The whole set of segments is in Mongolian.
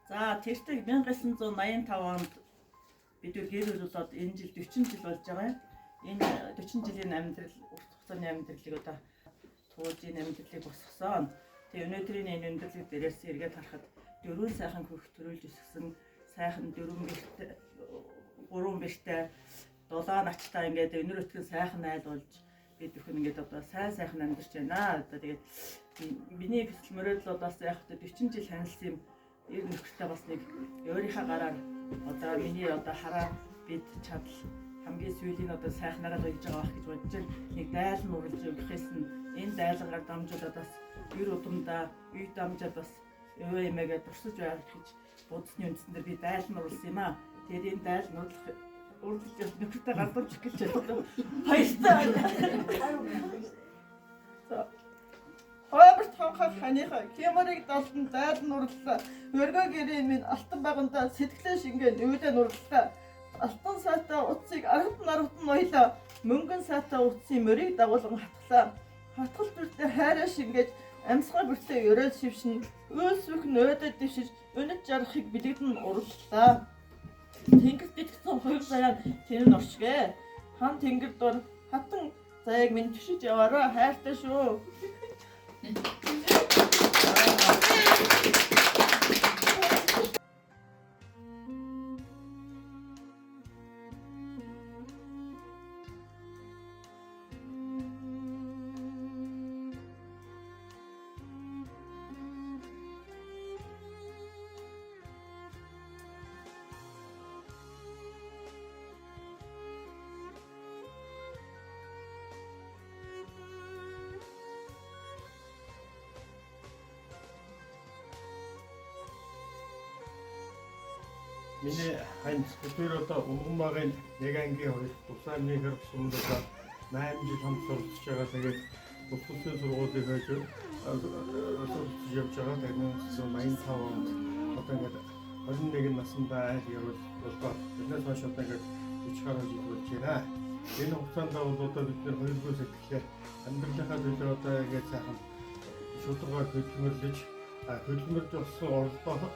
За тэртээ 1985 онд бид гэр бүлээд энэ жил 40 жил болж байгаа юм. Энэ 40 жилийн амьдрал урт хугацааны амьдралыг одоо туулж энэ амьдралыг босгосон. Тэгээ өнөөдрийн энэ өндөрлөг дээрээс эргээд харахад дөрвөн сайхан хөрх төрүүлж өсгсөн сайхан дөрвөн гэрт гурван бэртэй дулаан ачтаа ингээд өнөр өтгөн сайхан айлуулж бид бүхэн ингээд одоо сайхан амьдарч байна. Одоо тэгээд миний хэсэл мөрөөдлөөс яг 40 жил танилцсан юм ер нөхөртэй бас нэг өөрийнхөө гараар одоо миний одоо хараа бид чадал хамгийн сүүлийн одоо сайхнараа хийж байгаа байх гэж бодож байна. Нэг дайлан уралж өгөхөөс нь энэ дайлангаар дамжуулаад бас ер удамдаа үй дамжаад бас өвөө эмээгээ дурсаж байх гэж бодсны үндсэндээ би дайлан урлсан юм аа. Тэгээд энэ дайлан уралж нөхөртэй гадуур чих гэж байна. Баяртай. Хойборт хонхоо ханыхаа хямарыг далдан дайлан урлаа. Өргөө гэрийн минь алтан байгандаа сэтгэлээ шингэн өвдөө нурлаа. Алтан сайтаа утсыг аргад ноёлоо. Мөнгөн сайтаа утсын мөрийг дагуулan хатглаа. Хатгал бүртээ хайраа шингээж амьсгал бүртээ өрөөл шившин. Өөсвөх нөөдөд дэвшиж өнөд жарахыг бэлэгдэн урлаа. Тэнгэр дэтгсэн хоёр заяа тэр нь оршгэ. Хан тэнгэр дор хатан заяаг минь түшиж яваараа хайртай шүү. Миний хань тэр одоо Унгамбагийн нэг ангийн хоёр тусааны хэрэг сумдаа 8 жил хамт сурч байгаа. Тэгээд бүхэлдээ сургуулийг хийж сурч явж байгаа. Тэгээд 85 онд одоо ингээд 21 наснда айл явж болоо. Биднээс хойш одоо ингээд ичхаарж идвэж байна. Энэ хугацаанд бол одоо бид нэр хоёрдугаар сэтгэлээр амьдралынхаа төлөө одоо ингээд сайхан шударгаар хөдөлмөрлөж хөдөлмөрж болсон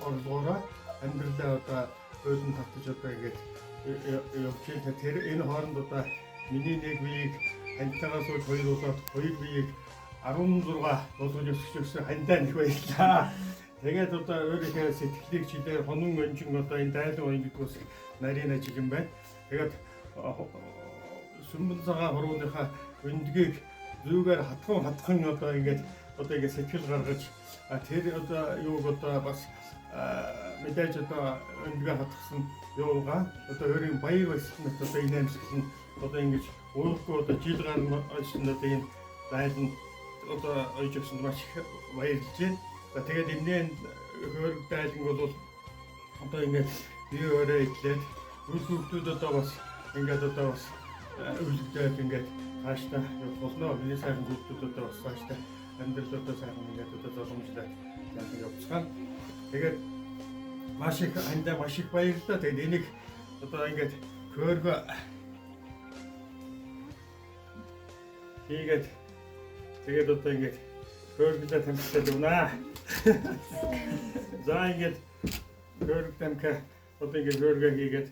орлогоороо амьдралаа одоо өөрөнд татж одоо ингээд явж байгаа. Тэр энэ хооронд одоо миний нэг биеийг хантайгаа сууж хоёр удаад хоёр биеийг 16 болгож өсгсөн хандаа нэг байлаа. Тэгээд одоо өөрийнхөө сэтгэлийг чидээр хонон өнжин одоо энэ дайлан оюун гэдгээс нарийн ажил юм байна. Тэгээд сүмбэн цагаан хурууныхаа өндгийг зүүгээр хатхан одоо ингээд сэтгэл гаргаж тэр одоо юуг одоо бас мэдээж одоо өндгөө хатгсан юугаа одоо өөрийн баяр баясгалан одоо энэ амьсгал нь одоо ингэж өөрөхгүй одоо жил гарна очсон одоо энэ дайлан одоо ойж өгсөнд маш их баярлж байна. Тэгээд энэ хөрөг дайлан бол одоо ингэж бие өөрөө идлээд үл хүүхдүүд одоо бас ингээд одоо бас өвлөгдөд ингээд хааштай болно. Миний сайхан хүүхдүүд одоо бас хааштай амьдрал одоо сайхан ингээд одоо боломжтой явцгаана. Тэгээд маш их андаа маш их баярлалаа. Тэгээд энийг одоо ингээд хөөргөө хийгээд тэгээд одоо ингээд хөөргөлөө тамхилаад унаа. За ингээд хөөрг тамхи одоо ингээд хөөргөө хийгээд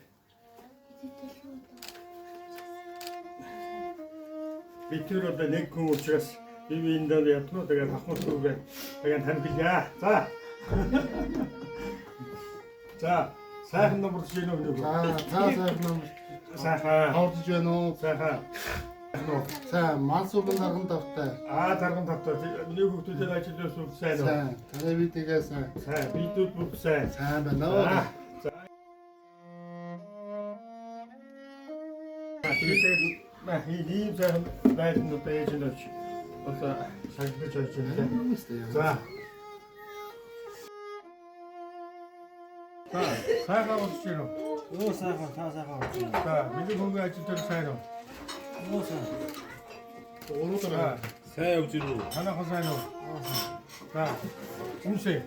бид тэр одоо нэг хүн учраас бивэнд ятно тэгээд ахмадгүйгээ тэгээд тамхилаа. За сайхан номер чинь өгнө. Сайхан номер. Сайхан. Хавдж байна уу? Сайхан. Сайн мал сүлэн тарган тавтай. Тарган тавтай. Миний хүүхдүүдээр ажиллаж байгаа сайн уу? Сайн. Телевизгээ сайн. Сайн. Бидүүд бүх сайн. Сайн байна уу? За. Тэгээд ийм сайхан байдлын одоо ээж нь одоо сагнаж очиж байна. За. Сайхан болж байна уу? Оо сайхан, сайхан болж байна. За, миний хүүгийн ажил дээр сайн уу? Оо сайхан. Уруу Сайн явж байна уу? Танайхан сайн уу? За, үнсээ.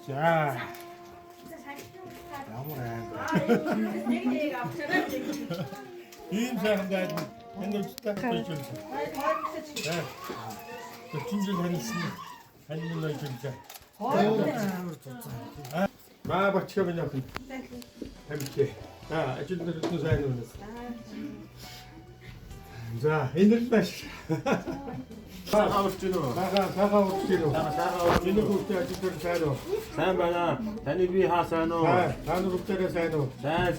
За. Ямар ийм сайхан дайд энэ үстэй хийж байна. За. 40 жил танилцсан. Хань минь байж байна. Маа бачка минь авах. Амтээ. Ажил дээр сайн уу? За, энэ л маш. Сайхан урч гин үү? Сайхан урч гин үү? Сайхан урч. Миний хүүхдээ ажил дээр сайн уу? Сайн байна. Таны би хаа сайн уу? Та нар бүгдээрээ сайн уу? Сайн.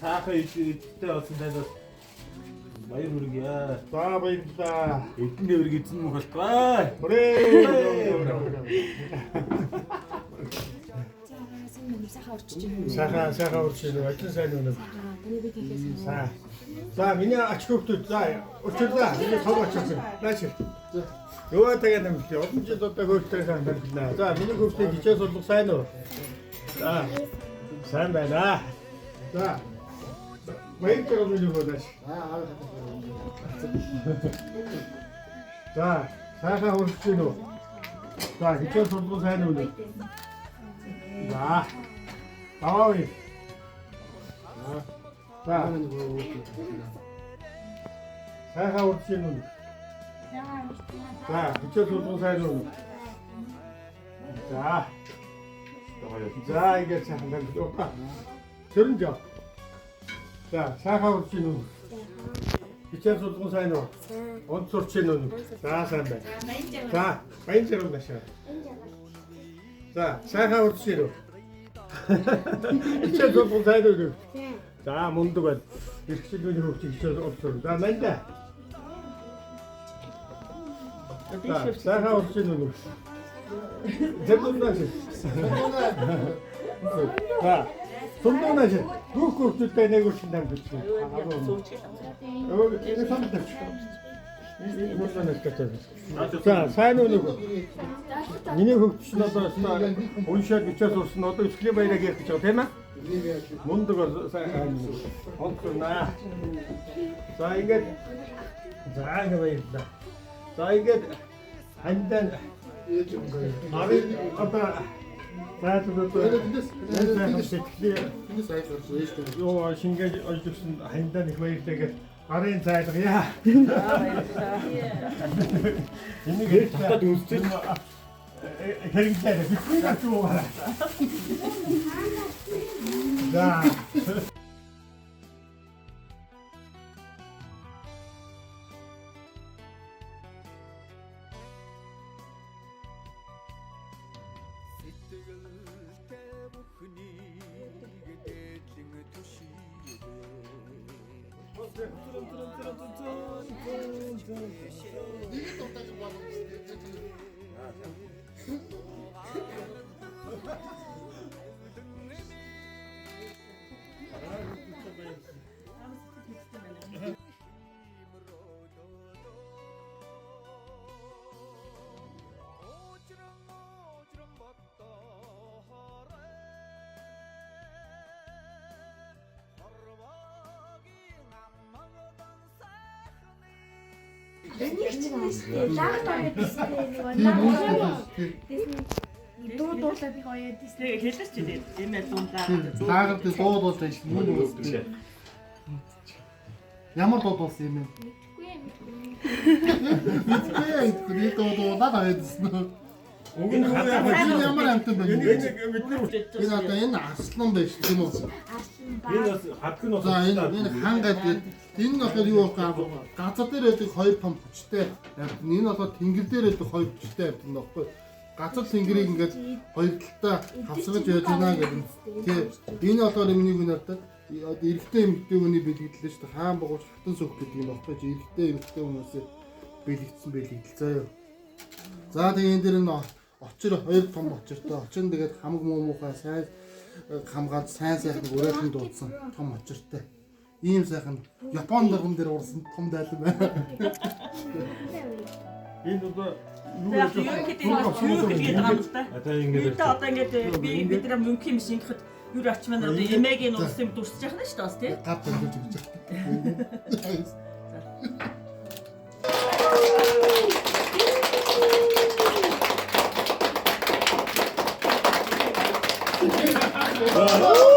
Сайхан идтэй болсон танд бас баяр хүргье. За баярлалаа. Эдэн дэвэр гизэн мөх болтгой. Сайхан урч гин үү? Ажил сайн уу? Сайн. За, миний ач хүүхдүүд учирлаа. Миний том ач хүүхдүүд. Наачир. Юу тагаа нэмлээ. Олон жил одоо хөөцтэй сайн байна. За, миний хүүхдүүд хичээл сурлах сайн уу? За. Сайн байна. За. Баяр төрөмөл юу бодож? За, сайхан урч гин үү? За, хичээл сурлах сайн уу? За. Аваа. За. Сайхан урч гин үү? За, хичээл сурлах сайн уу? За. За, ингэж сайхан байна. Төрөн жоо. За, сайхан урч гин үү? Хичээл сурлах сайн уу? Онц урч гин үү? За, сайн байна. За, баян зэрэг башаа. За, сайхан урч гин үү? Хичээл сурлах сайн уу? За, мундаг байна. Иргэжлүүний хөвчийг хичээл урч. За, манда. За, сайхан урч гин үү? Зэвдүүнаш. За, сундуунаш. Бүх хөвчтэй нэг үрчин нам гэж. Энэ самтай. Энэ мөрнөөс гэж. За, сайн уу нэг. Миний хөвч нь одоо уншаад бичээс урсан одоо эсхлийн баяраа гэх гэж байгаа тийм ээ? Мундаг сайн онцгорнаа. За, ингээд баярлалаа. За, ингээд хандан ари одоо Ёо шингээж олжсэн хандаа их баяртай гарын цайлгая. Энийг татад үзчих. Хэрэглээ бидний гацх уу. За. Дуулаад их оёо дис. Тэгээ хэлж чи дээ. Эмээ зунлаа. Даагад дуудуулж байсан юм уу? Ямар дуудуулсан юм бэ? Мэдгүй дуудуулаад авчихсан уу? Уг нь Ямар амтан байна? бидний Одоо энэ арслан байж тийм үү? Энэ бас хадг нь бас. За энэ хангаад энэ нь болохоор юу вэ? Газар дээр байдаг хоёр том хүчтэй. Энэ болохоор тэнгэр дээр байдаг хоёр хүчтэй байдаг юм баггүй. Газар тэнгэрийг ингээд хоёр талдаа хавсгаж яаж байна гэдэг. Тэгээ энэ болохоор юмний гүнэртэй эрэгтэй эмэгтэй хүний бэлгэлээ шүү дээ. Хаан богоч хатан сүх гэдэг юм баггүй. Эрэгтэй эмэгтэй хүмүүсээ бэлэгдсэн бэлэгдэл заяа. За тэгээ энэ дээр нь очир хоёр том очиртой. Очир нь тэгээд хамаг муухай сайн хамгаалж сайн сайхан өрөөлөн дуудсан том очиртой. Ийм сайхан Япон дурган дээр урсан том дайлан байна. энэ одоо Яг юу гэдэг юм бэ? Одоо ингэж Одоо ингээд бид нар мөнгө юм шиг ихэд юу очман одоо эмээг нь урсан дурсаж яхна шүү дээ бас тий. Гад дөнгөж өгч байгаа.